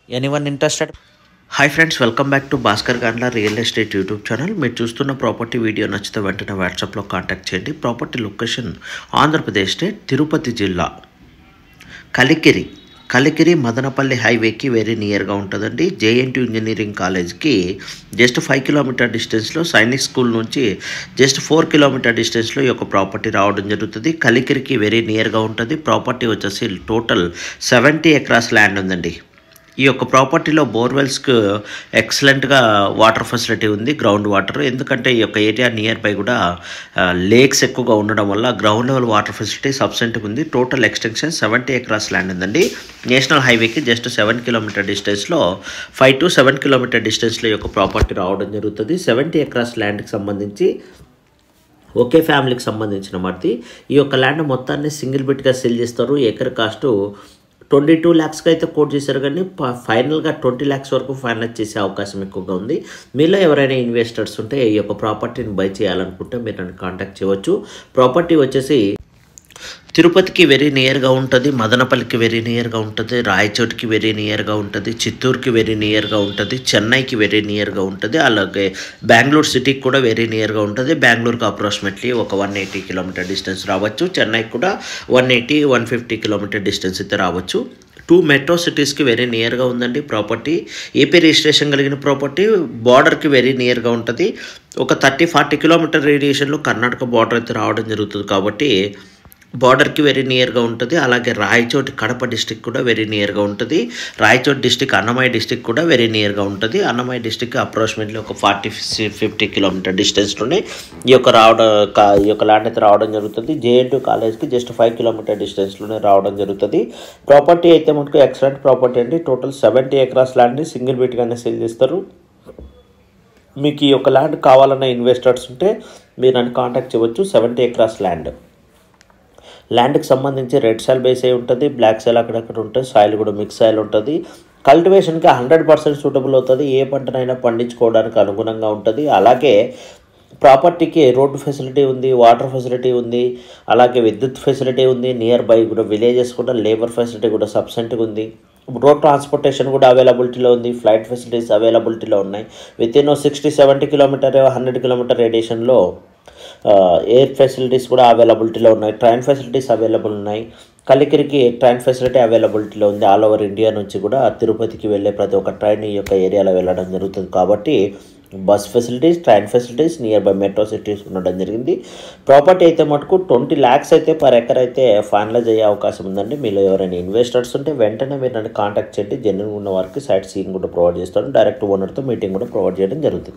Anyone interested? Hi friends, welcome back to Bhaskar Gandla Real Estate YouTube channel. మీరు చూస్తున్న property video నచ్చితే వెంటనే వాట్సాప్లో కాంటాక్ట్ చేయండి. Property location Andhra Pradesh state Tirupati జిల్లా కలికిరి మదనపల్లి హైవేకి వెరీ నియర్గా ఉంటుందండి. జేఎన్టీ ఇంజనీరింగ్ కాలేజ్కి జస్ట్ 5 కిలోమీటర్ డిస్టెన్స్లో, సైనిక్ స్కూల్ నుంచి జస్ట్ 4 కిలోమీటర్ డిస్టెన్స్లో ఈ యొక్క ప్రాపర్టీ రావడం జరుగుతుంది. కలికిరికి వెరీ నియర్గా ఉంటుంది. ప్రాపర్టీ వచ్చేసి టోటల్ 70 ఎకరాస్ ల్యాండ్ ఉందండి. ఈ యొక్క ప్రాపర్టీలో బోర్వెల్స్కి ఎక్సలెంట్గా వాటర్ ఫెసిలిటీ ఉంది, గ్రౌండ్ వాటర్. ఎందుకంటే ఈ యొక్క ఏరియా నియర్ బై కూడా లేక్స్ ఎక్కువగా ఉండడం వల్ల గ్రౌండ్ లెవెల్ వాటర్ ఫెసిలిటీ సబ్సెంట్గా ఉంది. టోటల్ ఎక్స్టెన్షన్ 70 ఎకరాస్ ల్యాండ్ ఉందండి. నేషనల్ హైవేకి జస్ట్ 7 కిలోమీటర్ డిస్టెన్స్లో, 5 to 7 కిలోమీటర్ డిస్టెన్స్లో ఈ యొక్క ప్రాపర్టీ రావడం జరుగుతుంది. 70 ఎకరాస్ ల్యాండ్కి సంబంధించి ఒకే ఫ్యామిలీకి సంబంధించిన మట్టి. ఈ యొక్క ల్యాండ్ మొత్తాన్ని సింగిల్ బిట్గా సెల్ చేస్తారు. ఎకర్ కాస్ట్ 22 lakhsకి అయితే కోట్ చేశారు, కానీ ఫైనల్గా 20 lakhs వరకు ఫైనలైజ్ చేసే అవకాశం ఎక్కువగా ఉంది. మీలో ఎవరైనా ఇన్వెస్టర్స్ ఉంటే ఈ యొక్క ప్రాపర్టీని బై చేయాలనుకుంటే మీరు నన్ను కాంటాక్ట్ చేయవచ్చు. ప్రాపర్టీ వచ్చేసి తిరుపతికి వెరీ నియర్గా ఉంటుంది, మదనపల్లికి వెరీ నియర్గా ఉంటుంది, రాయచోటికి వెరీ నియర్గా ఉంటుంది, చిత్తూరుకి వెరీ నియర్గా ఉంటుంది, చెన్నైకి వెరీ నియర్గా ఉంటుంది, అలాగే బెంగళూరు సిటీకి కూడా వెరీ నియర్గా ఉంటుంది. బెంగళూరుకి అప్రాక్సిమేట్లీ ఒక 180 కిలోమీటర్ డిస్టెన్స్ రావచ్చు. చెన్నైకి కూడా 180-150 కిలోమీటర్ డిస్టెన్స్ అయితే రావచ్చు. 2 మెట్రో సిటీస్కి వెరీ నియర్గా ఉందండి ప్రాపర్టీ. ఏపీ రిజిస్ట్రేషన్ కలిగిన ప్రాపర్టీ. బార్డర్కి వెరీ నియర్గా ఉంటుంది. ఒక 30-40 కిలోమీటర్ రేడియేషన్లో కర్ణాటక బార్డర్ అయితే రావడం జరుగుతుంది. కాబట్టి బార్డర్కి వెరీ నియర్గా ఉంటుంది. అలాగే రాయచోటి కడప డిస్టిక్ కూడా వెరీ నియర్గా ఉంటుంది. రాయచోటి డిస్టిక్, అన్నమయ్య డిస్టిక్ కూడా వెరీ నియర్గా ఉంటుంది. అన్నమయ్య డిస్టిక్ అప్రాక్సిమేట్లీ ఒక 40-50 కిలోమీటర్ డిస్టెన్స్లోనే ఈ యొక్క ల్యాండ్ అయితే రావడం జరుగుతుంది. జేఎన్టీ కాలేజ్కి జస్ట్ 5 కిలోమీటర్ డిస్టెన్స్లోనే రావడం జరుగుతుంది. ప్రాపర్టీ అయితే మనకు ఎక్సలెంట్ ప్రాపర్టీ అండి. టోటల్ 70 ఎకరాస్ ల్యాండ్ని సింగిల్ బిట్గానే సేల్ చేస్తారు. మీకు ఈ యొక్క ల్యాండ్ కావాలన్న ఇన్వెస్టర్స్ ఉంటే మీరు నన్ను కాంటాక్ట్ చేయవచ్చు. 70 ఎకరాస్ ల్యాండ్కి సంబంధించి రెడ్ సాయిల్ బేస్ అయి ఉంటుంది, బ్లాక్ సాయిల్ అక్కడక్కడ ఉంటుంది, సాయిల్ కూడా మిక్స్ సాయిల్ ఉంటుంది. కల్టివేషన్కి 100% సూటబుల్ అవుతుంది. ఏ పంటనైనా పండించుకోవడానికి అనుగుణంగా ఉంటుంది. అలాగే ప్రాపర్టీకి రోడ్డు ఫెసిలిటీ ఉంది, వాటర్ ఫెసిలిటీ ఉంది, అలాగే విద్యుత్ ఫెసిలిటీ ఉంది. నియర్ బై కూడా విలేజెస్ కూడా లేబర్ ఫెసిలిటీ కూడా సబ్సెంట్గా ఉంది. రోడ్ ట్రాన్స్పోర్టేషన్ కూడా అవైలబిలిటీలో ఉంది. ఫ్లైట్ ఫెసిలిటీస్ అవైలబిలిటీలో ఉన్నాయి. Within 60-70 kilometre 100 kilometre రేడియేషన్లో air facilities కూడా అవైలబిలిటీలో ఉన్నాయి. ట్రైన్ ఫెసిలిటీస్ అవైలబుల్ ఉన్నాయి. కలికిరికి ట్రైన్ ఫెసిలిటీ అవైలబిలిటీలో ఉంది. ఆల్ ఓవర్ ఇండియా నుంచి కూడా తిరుపతికి వెళ్ళే ప్రతి ఒక్క ట్రైన్ ఈ యొక్క ఏరియాలో వెళ్ళడం జరుగుతుంది. కాబట్టి bus facilities, train facilities, near by metro cities ఉండడం జరిగింది. ప్రాపర్టీ అయితే మటుకు 20 lakhs అయితే పర్ ఎకర్ అయితే ఫైనలైజ్ అయ్యే అవకాశం ఉందండి. మీలో ఎవరైనా ఇన్వెస్టర్స్ ఉంటే వెంటనే మీరు నన్ను కాంటాక్ట్ చేయండి. జెన్యూన్ ఉన్న వారికి సైట్ సీయింగ్ కూడా ప్రొవైడ్ చేస్తాను. డైరెక్ట్ ఓనర్తో మీటింగ్ కూడా ప్రొవైడ్ చేయడం జరుగుతుంది.